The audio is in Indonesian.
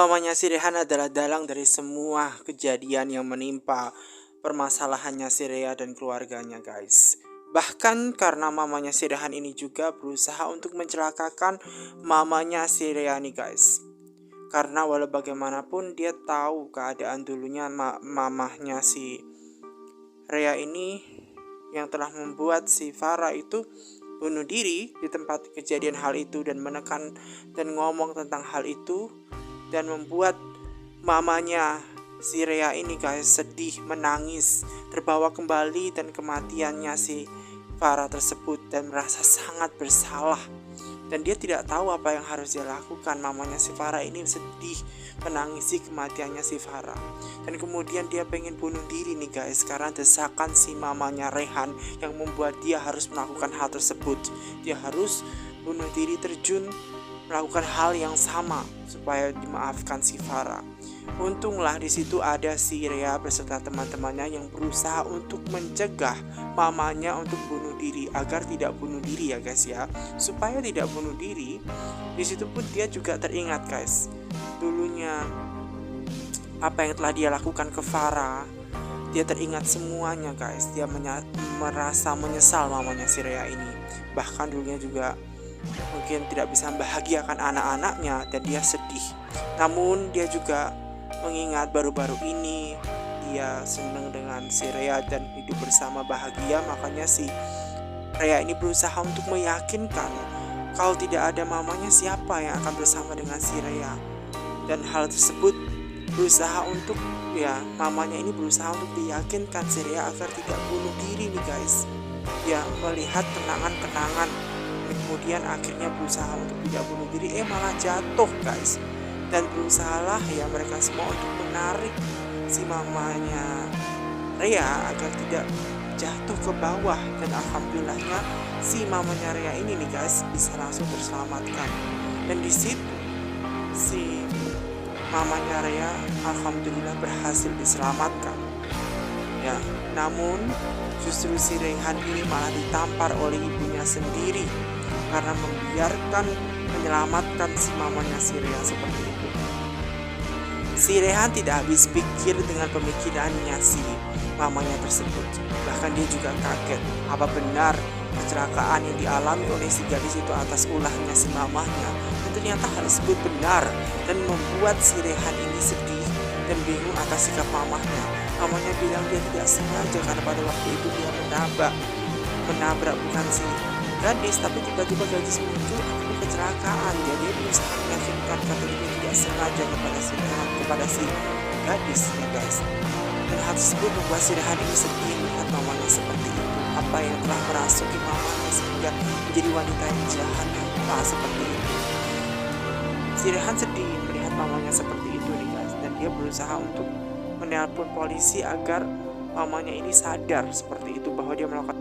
Mamanya si Rehan adalah dalang dari semua kejadian yang menimpa permasalahannya si Rea dan keluarganya, guys. Bahkan karena mamanya si Rehan ini juga berusaha untuk mencelakakan mamanya si Rea nih, guys. Karena walau bagaimanapun dia tahu keadaan dulunya mamahnya si Rea ini yang telah membuat si Farah itu bunuh diri di tempat kejadian hal itu, dan menekan dan ngomong tentang hal itu, dan membuat mamanya si Rea ini, guys, sedih, menangis, terbawa kembali dan kematiannya si Farah tersebut, dan merasa sangat bersalah. Dan dia tidak tahu apa yang harus dia lakukan. Mamanya si Farah ini sedih menangisi kematiannya si Farah. Dan kemudian dia pengen bunuh diri nih, guys, karena desakan si mamanya Rehan yang membuat dia harus melakukan hal tersebut. Dia harus bunuh diri, terjun melakukan hal yang sama supaya dimaafkan si Farah. Untunglah di situ ada si Rea beserta teman-temannya yang berusaha untuk mencegah mamanya untuk bunuh diri, agar tidak bunuh diri ya, guys ya. Supaya tidak bunuh diri, di situ pun dia juga teringat, guys, dulunya apa yang telah dia lakukan ke Farah. Dia teringat semuanya, guys. Dia merasa menyesal mamanya si Rea ini. Bahkan dulunya juga mungkin tidak bisa membahagiakan anak-anaknya, dan dia sedih. Namun dia juga mengingat baru-baru ini dia senang dengan si Rea dan hidup bersama bahagia. Makanya si Rea ini berusaha untuk meyakinkan kalau tidak ada mamanya, siapa yang akan bersama dengan si Rea. Dan hal tersebut berusaha untuk mamanya ini berusaha untuk meyakinkan si Rea agar tidak bunuh diri nih, guys. Dia melihat kenangan-kenangan, kemudian akhirnya berusaha untuk tidak bunuh diri, malah jatuh, guys. Dan berusahalah mereka semua untuk menarik si mamanya Rea agar tidak jatuh ke bawah. Dan alhamdulillahnya si mamanya Rea ini nih, guys, bisa langsung terselamatkan. Dan di situ si mamanya Rea alhamdulillah berhasil diselamatkan. Namun justru si Rehan ini malah ditampar oleh ibunya sendiri karena membiarkan menyelamatkan si mamanya si Rea seperti itu. Si Rehan tidak habis pikir dengan pemikirannya si mamanya tersebut. Bahkan dia juga kaget, apa benar kecelakaan yang dialami oleh si gadis itu atas ulahnya si mamanya. Dan ternyata hal tersebut benar, dan membuat si Rehan ini sedih dan bingung atas sikap mamanya. Mamanya bilang dia tidak sengaja karena pada waktu itu dia menabrak bukan si gadis, tapi tiba-tiba gadis muncul kecelakaan. Jadi dia berusaha meyakinkan katanya dia tidak sengaja kepada si gadis ya, guys. Dan hal tersebut membuat si Rehan ini sedih melihat mamanya seperti itu. Apa yang telah merasuki mamanya sehingga menjadi wanita yang jahat seperti itu. Si Rehan sedih melihat mamanya seperti itu nih, guys. Dan dia berusaha untuk menelpon polisi agar mamanya ini sadar seperti itu, bahwa dia melakukan